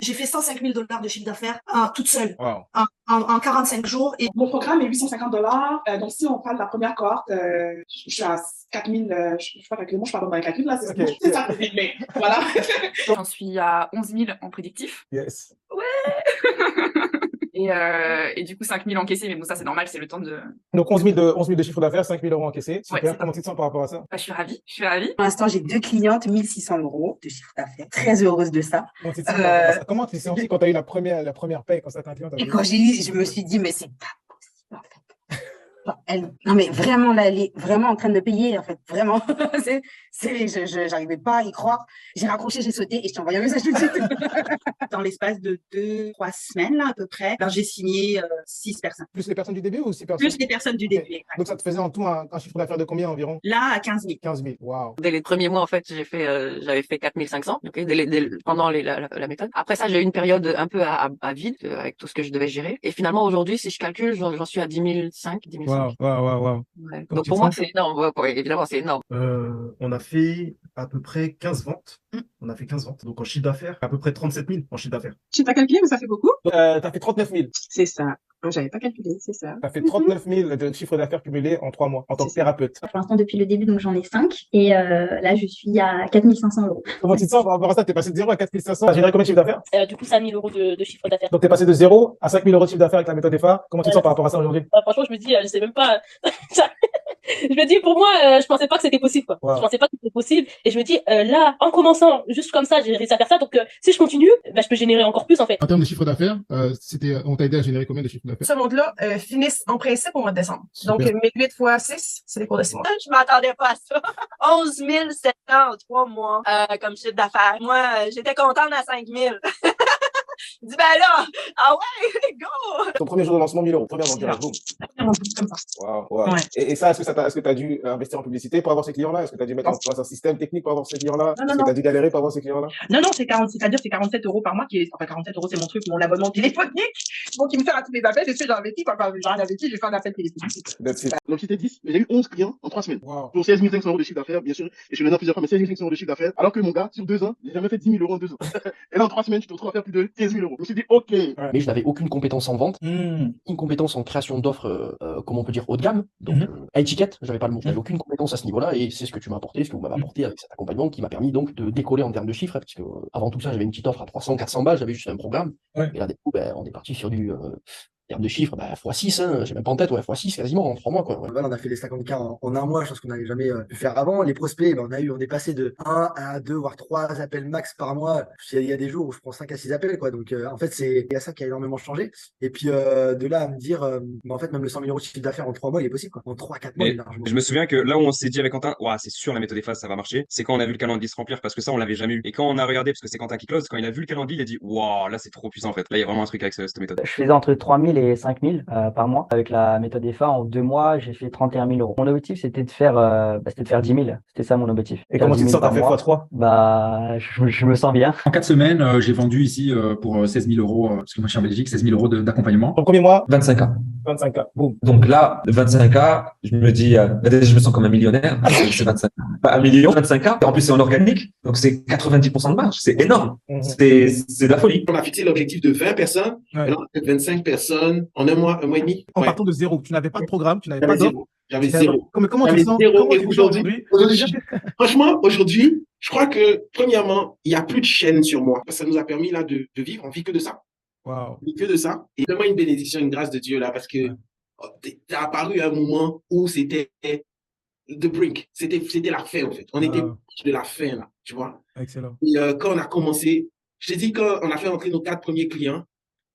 J'ai fait 105 000 $ de chiffre d'affaires toute seule Wow. en 45 jours. Et Mon programme est 850 $. Donc, si on parle de la première cohorte, je suis à 4 000, je ne sais pas calculer, moi je parle dans les calculs, là, Ok. c'est ça, mais voilà. J'en suis à 11 000 en prédictif. Yes. Et du coup, 5 000 encaissés. Mais bon, ça, c'est normal, c'est le temps de... Donc 11 000 de chiffre d'affaires, 5 000 € encaissés. Super. Ouais, c'est Comment tu te sens par rapport à ça? Bah, je suis ravie. Je suis ravie. Pour l'instant, j'ai 2 clientes, 1 600 € de chiffre d'affaires. Très heureuse de ça. Comment tu te sens par rapport à ça? Comment tu t'es senti quand tu as eu la première paye, quand ça t'a client? Et quand j'ai lu, je me suis dit, mais c'est pas possible, en fait. Non, mais vraiment, là, elle est vraiment en train de payer, en fait. Vraiment. J'arrivais pas à y croire. J'ai raccroché, j'ai sauté et je t'ai envoyé un message tout de suite. Dans l'espace de 2-3 semaines, là, à peu près, alors, j'ai signé 6 personnes. Plus les personnes du début ou 6 personnes? Plus les personnes du Ok. début. Exact. Donc ça te faisait en tout un chiffre d'affaires de combien environ? Là, à 15 000. 15 000. Waouh. Dès les premiers mois, en fait, j'avais fait 4 500, ok, pendant la méthode. Après ça, j'ai eu une période un peu à vide, avec tout ce que je devais gérer. Et finalement, aujourd'hui, si je calcule, j'en suis à 10 500, 10 500. Waouh. Ouais. Comment Donc tu pour te moi, sens? c'est énorme. Ouais, évidemment, c'est énorme. On a fait à peu près 15 ventes. On a fait 15 ventes. Donc en chiffre d'affaires, à peu près 37 000 en chiffre d'affaires. Je n'ai pas calculé, mais ça fait beaucoup. T'as fait 39 000. C'est ça. J'avais pas calculé, c'est ça. T'as fait 39 000 de chiffre d'affaires cumulé en 3 mois en tant que C'est ça. thérapeute. Pour l'instant, depuis le début, donc j'en ai 5. Et là, je suis à 4 500 €. Comment tu te sens par rapport à ça? T'es passé de 0 à 4 500. T'as généré combien de chiffre d'affaires? Du coup, 5 000 € de chiffre d'affaires. Donc t'es passé de 0 à 5 000 € de chiffre d'affaires avec la méthode EFA. Comment tu te sens par rapport à ça aujourd'hui? Franchement, je me dis, je sais même pas. Je me dis, pour moi, je pensais pas que c'était possible, quoi. Wow. Je pensais pas que c'était possible. Et je me dis, là, en commençant juste comme ça, j'ai réussi à faire ça. Donc, si je continue, bah, je peux générer encore plus, en fait. En termes de chiffre d'affaires, on t'a aidé à générer combien de chiffre d'affaires? Ce monde-là finissent en principe au mois de décembre. Donc, Super. 8 fois 6, c'est les cours de 6 mois. Je m'attendais pas à ça. 11 700 en 3 mois comme chiffre d'affaires. Moi, j'étais contente à 5 000. Je dis, ben là, ah ouais, go! Ton premier jour de lancement, 1 000 €. Première vente, boum. Comme ça. Waouh. Ouais. Et ça, est-ce que t'as dû investir en publicité pour avoir ces clients-là? Est-ce que t'as dû mettre en place un système technique pour avoir ces clients-là? Non, Est-ce que non. t'as dû galérer pour avoir ces clients-là? Non, c'est 40, c'est-à-dire c'est 47 € par mois enfin 47 €, c'est mon truc, mon abonnement téléphonique. Donc, il me sert à tous les appels. Et ce que j'avais dit, j'ai fait un appel téléphonique. That's it. Donc c'était 10, mais j'ai eu 11 clients en 3 semaines. Wow. Pour 16 500 € de chiffre d'affaires, bien sûr. Et je suis maintenant plusieurs fois, mais 16 500 € de chiffre d'affaires. Alors que mon gars, sur 2 ans, j'ai jamais fait 10 000 € en 2 ans. Et là, en 3 semaines, je te retrouve à faire plus de 15 000 €. Je me suis dit, ok. Mais je n'avais aucune compétence en vente, une compétence en création d'offres, comment on peut dire, haut de gamme. Donc, à étiquette, j'avais pas le mot. J'avais aucune compétence à ce niveau-là, et c'est ce que tu m'as apporté, ce que vous m'avez apporté avec cet accompagnement qui m'a permis donc de décoller en termes de chiffres, parce que avant tout ça, j'avais une petite offre à 300, 400 balles, j'avais juste un programme. Ouais. Et là, du coup, on est parti sur du termes de chiffres, x6, hein, j'ai même pas en tête, x6 quasiment en 3 mois, quoi. Ouais. Voilà, on a fait les 50K en un mois, chose qu'on n'avait jamais pu faire avant. Les prospects, on est passé de 1 à 2, voire 3 appels max par mois. Il y a des jours où je prends 5 à 6 appels, quoi. Donc, en fait, il y a ça qui a énormément changé. Et puis, de là à me dire, en fait, même le 100 000 € de chiffre d'affaires en 3 mois, il est possible, quoi. En 3-4 mois, Mais il est largement. je me souviens que là où on s'est dit avec Quentin, ouais, c'est sûr, la méthode EFA, ça va marcher, c'est quand on a vu le calendrier se remplir, parce que ça, on l'avait jamais eu. Et quand on a regardé, parce que c'est Quentin qui close, quand il a vu le calendrier, il a dit, waouh, là, c'est trop puissant, en fait. Là, il y a vraiment un truc avec cette méthode. Je faisais entre 3 000 et 5 000 par mois. Avec la méthode EFA, en 2 mois, j'ai fait 31 000 €. Mon objectif, c'était de faire 10 000. C'était ça mon objectif. Et comment tu te sens? T'as fait x3? Bah, je me sens bien. En 4 semaines, j'ai vendu ici pour 16 000 €, parce que moi je suis en Belgique, 16 000 € d'accompagnement. Ton premier mois? 25K. 25K. Boum. Donc là, 25K, je me dis, déjà, je me sens comme un millionnaire. C'est 25K. Pas 1 million, 25K. En plus, c'est en organique. Donc c'est 90% de marge. C'est énorme. C'est de la folie. On a fixé l'objectif de 20 personnes. Ouais. Et là, on a fait 25 personnes en un mois et demi. En Ouais. partant de 0. Tu n'avais pas de programme, tu n'avais J'avais pas d'offre. zéro. J'avais zéro. Comment tu J'avais te sens? zéro. Comment Et tu te sens aujourd'hui, franchement, aujourd'hui, je crois que, premièrement, il n'y a plus de chaîne sur moi. Ça nous a permis là de vivre. On vit que de ça. Wow. On vit que de ça. Et vraiment une bénédiction, une grâce de Dieu là, parce que t'as apparu à un moment où c'était the brink. C'était la fin, en fait. On était proche de la fin, là. Tu vois? Excellent. Et quand on a commencé, je t'ai dit, quand on a fait entrer nos 4 premiers clients,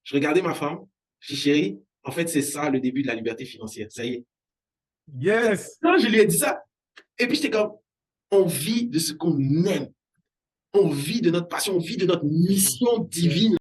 je regardais ma femme, je dis, chérie, en fait, c'est ça le début de la liberté financière. Ça y est. Yes! Quand je lui ai dit ça, et puis j'étais comme, on vit de ce qu'on aime. On vit de notre passion, on vit de notre mission divine.